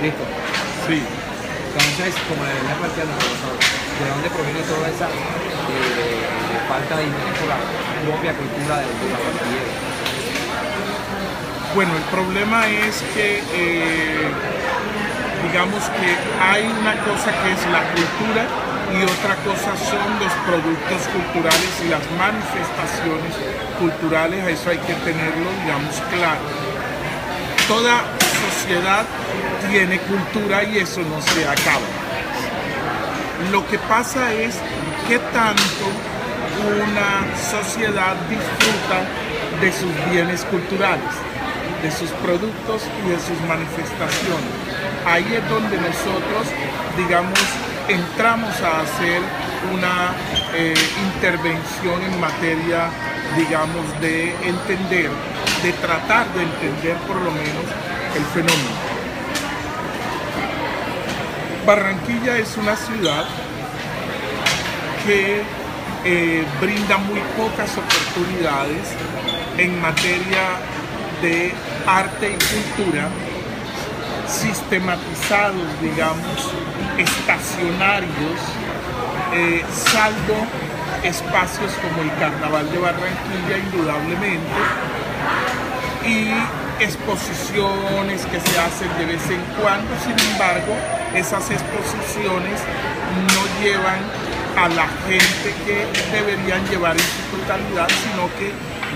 Listo. Sí. Entonces, como le venía planteando, profesor, ¿de dónde proviene toda esa falta de interés por la propia cultura de los barranquilleros? Bueno, el problema es que, digamos que hay una cosa que es la cultura y otra cosa son los productos culturales y las manifestaciones culturales. A eso hay que tenerlo, digamos, claro. Toda sociedad tiene cultura y eso no se acaba. Lo que pasa es qué tanto una sociedad disfruta de sus bienes culturales, de sus productos y de sus manifestaciones. Ahí es donde nosotros, digamos, entramos a hacer una intervención en materia, digamos, de entender, de tratar de entender por lo menos el fenómeno. Barranquilla es una ciudad que brinda muy pocas oportunidades en materia de arte y cultura, sistematizados, digamos, estacionarios, salvo espacios como el Carnaval de Barranquilla, indudablemente, y exposiciones que se hacen de vez en cuando. Sin embargo, esas exposiciones no llevan a la gente que deberían llevar en su totalidad, sino que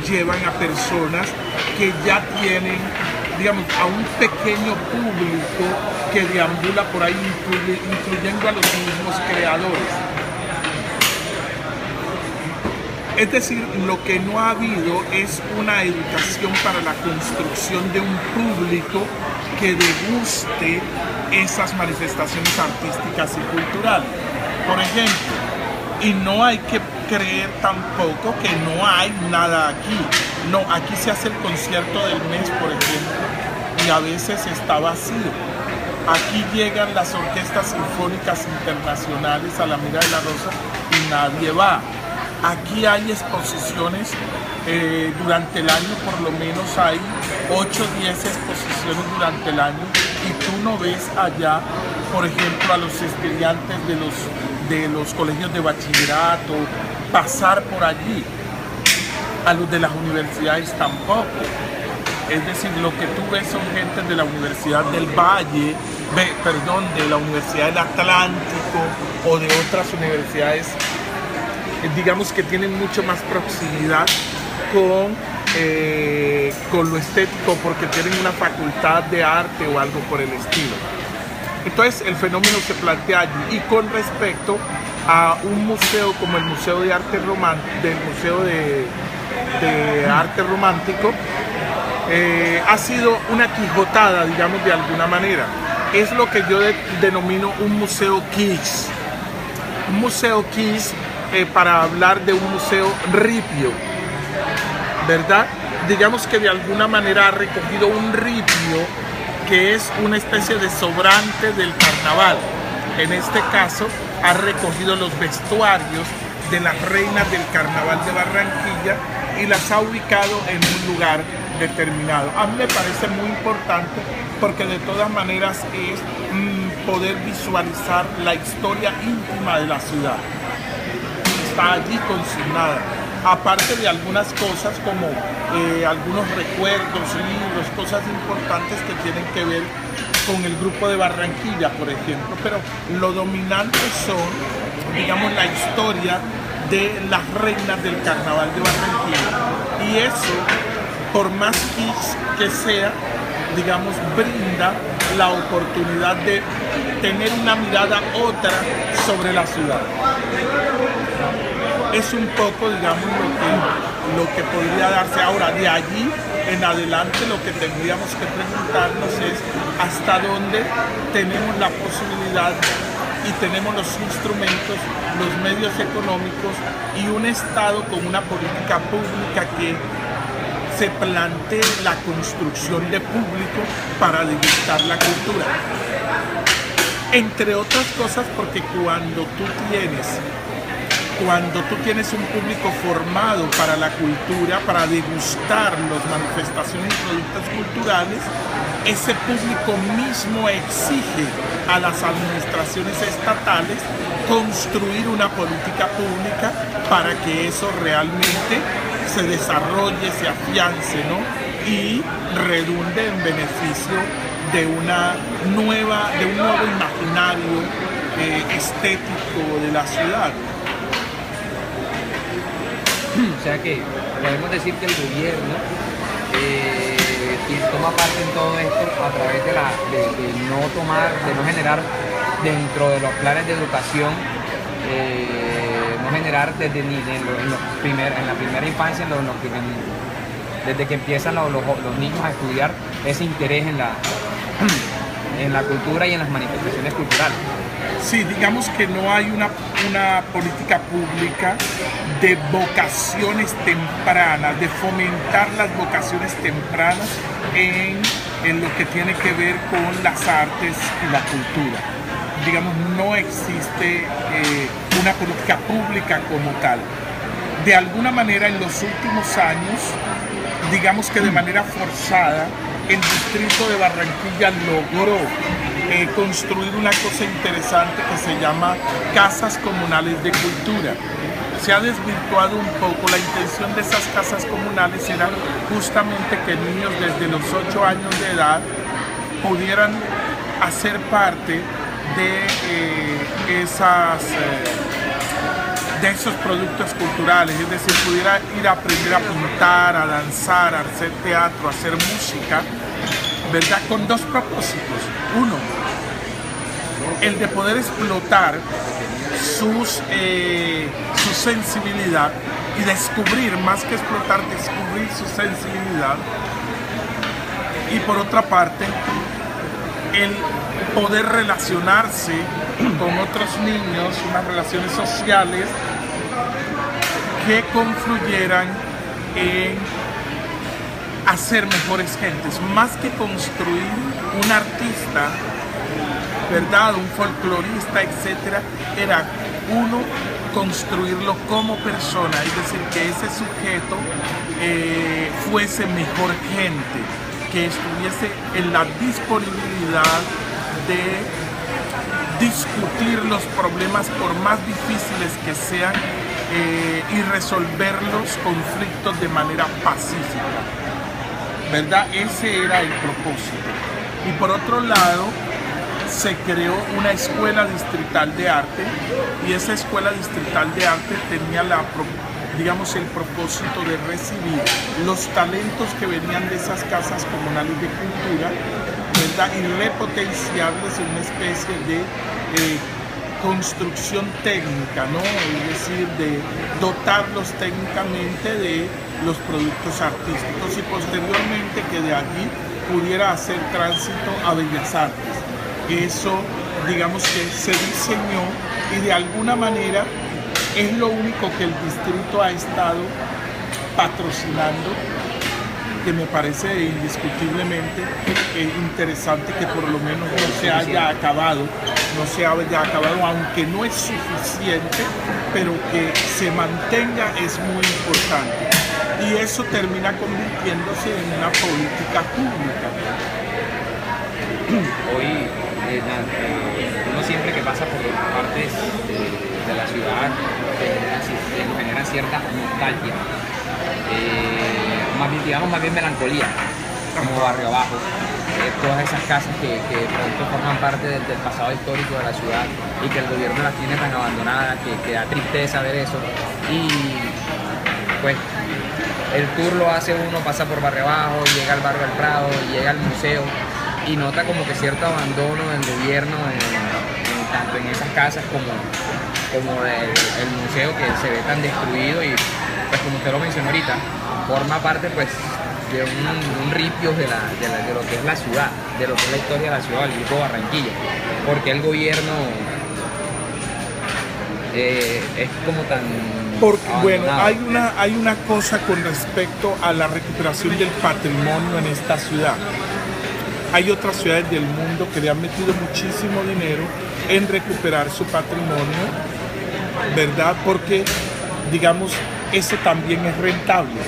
llevan a personas que ya tienen, digamos, a un pequeño público que deambula por ahí, incluyendo a los mismos creadores. Es decir, lo que no ha habido es una educación para la construcción de un público que deguste esas manifestaciones artísticas y culturales. Por ejemplo, y no hay que creer tampoco que no hay nada aquí. No, aquí se hace el concierto del mes, por ejemplo, y a veces está vacío. Aquí llegan las orquestas sinfónicas internacionales a la Mira de la Rosa y nadie va. Aquí hay exposiciones durante el año, por lo menos hay 8 o 10 exposiciones durante el año, y tú no ves allá, por ejemplo, a los estudiantes de los colegios de bachillerato pasar por allí, a los de las universidades tampoco. Es decir, lo que tú ves son gente de la Universidad del Valle, de la Universidad del Atlántico o de otras universidades, digamos, que tienen mucho más proximidad con lo estético, porque tienen una facultad de arte o algo por el estilo. Entonces el fenómeno se plantea allí. Y con respecto a un museo como el Museo de Arte Arte Romántico, ha sido una quijotada, digamos, de alguna manera. Es lo que yo denomino un museo kitsch. Un museo kitsch, para hablar de un museo ripio, ¿verdad? Digamos que de alguna manera ha recogido un ripio que es una especie de sobrante del carnaval. En este caso, ha recogido los vestuarios de las reinas del carnaval de Barranquilla y las ha ubicado en un lugar determinado. A mí me parece muy importante porque de todas maneras es poder visualizar la historia íntima de la ciudad. Está allí consignada, aparte de algunas cosas como algunos recuerdos, libros, cosas importantes que tienen que ver con el grupo de Barranquilla, por ejemplo, pero lo dominante son, digamos, la historia de las reinas del carnaval de Barranquilla, y eso, por más kitsch que sea, digamos, brinda la oportunidad de tener una mirada otra sobre la ciudad. Es un poco, digamos, lo que podría darse. Ahora, de allí en adelante, lo que tendríamos que preguntarnos es hasta dónde tenemos la posibilidad y tenemos los instrumentos, los medios económicos y un Estado con una política pública que se plantee la construcción de público para degustar la cultura. Entre otras cosas, porque cuando tú tienes un público formado para la cultura, para degustar las manifestaciones y productos culturales, ese público mismo exige a las administraciones estatales construir una política pública para que eso realmente se desarrolle, se afiance, ¿no? Y redunde en beneficio de un nuevo imaginario estético de la ciudad. O sea que podemos decir que el gobierno quien toma parte en todo esto a través de no generar dentro de los planes de educación, no generar desde en la primera infancia, desde que empiezan los niños a estudiar, ese interés en la cultura y en las manifestaciones culturales. Sí, digamos que no hay una política pública de vocaciones tempranas, de fomentar las vocaciones tempranas en lo que tiene que ver con las artes y la cultura. Digamos, no existe una política pública como tal. De alguna manera, en los últimos años, digamos que de manera forzada, el distrito de Barranquilla logró construir una cosa interesante que se llama casas comunales de cultura. Se ha desvirtuado un poco. La intención de esas casas comunales era justamente que niños desde los 8 años de edad pudieran hacer parte de esos productos culturales, es decir, pudiera ir a aprender a pintar, a danzar, a hacer teatro, a hacer música, ¿verdad? Con dos propósitos. Uno, el de poder explotar su sensibilidad y descubrir, más que explotar, descubrir su sensibilidad. Y por otra parte, el poder relacionarse con otros niños, unas relaciones sociales que confluyeran en hacer mejores gentes, más que construir un artista, ¿verdad? Un folclorista, etcétera, era uno construirlo como persona, es decir, que ese sujeto fuese mejor gente, que estuviese en la disponibilidad de discutir los problemas por más difíciles que sean y resolver los conflictos de manera pacífica, ¿verdad? Ese era el propósito. Y por otro lado, se creó una escuela distrital de arte y esa escuela distrital de arte tenía digamos, el propósito de recibir los talentos que venían de esas casas comunales de cultura, ¿verdad? Y repotenciarles en una especie de construcción técnica, ¿no? Es decir, de dotarlos técnicamente de los productos artísticos y posteriormente que de allí pudiera hacer tránsito a Bellas Artes. Eso, digamos que se diseñó y de alguna manera es lo único que el distrito ha estado patrocinando, que me parece indiscutiblemente interesante que por lo menos no se haya acabado, aunque no es suficiente, pero que se mantenga es muy importante. Y eso termina convirtiéndose en una política pública. Hoy, uno siempre que pasa por partes de la ciudad genera cierta nostalgia, más bien melancolía, como Barrio Abajo, todas esas casas que de pronto forman parte del pasado histórico de la ciudad y que el gobierno las tiene tan abandonadas, que da tristeza ver eso. Y pues el tour lo hace uno, pasa por Barrio Abajo, llega al barrio del Prado, llega al museo y nota como que cierto abandono del gobierno tanto en esas casas como el museo, que se ve tan destruido y pues como usted lo mencionó ahorita, forma parte pues de un ripio de lo que es la ciudad, de lo que es la historia de la ciudad, del grupo Barranquilla, porque el gobierno es como tan Bueno, hay una cosa con respecto a la recuperación del patrimonio en esta ciudad. Hay otras ciudades del mundo que le han metido muchísimo dinero en recuperar su patrimonio, ¿verdad? Porque, digamos, ese también es rentable.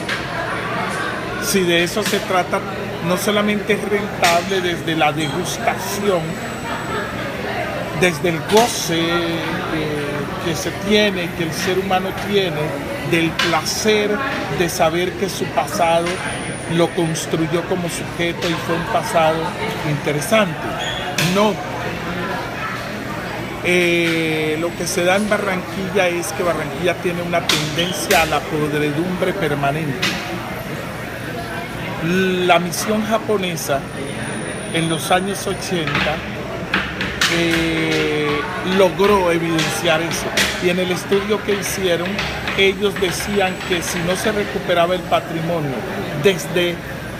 Si de eso se trata, no solamente es rentable desde la degustación, desde el goce que se tiene, que el ser humano tiene, del placer de saber que su pasado lo construyó como sujeto y fue un pasado interesante. No. Lo que se da en Barranquilla es que Barranquilla tiene una tendencia a la podredumbre permanente. La misión japonesa en los años 80 logró evidenciar eso, y en el estudio que hicieron ellos decían que si no se recuperaba el patrimonio desde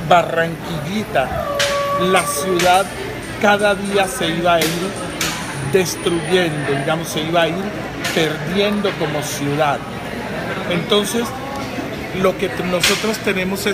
Barranquillita, la ciudad cada día se iba a ir destruyendo, digamos, se iba a ir perdiendo como ciudad. Entonces, lo que nosotros tenemos es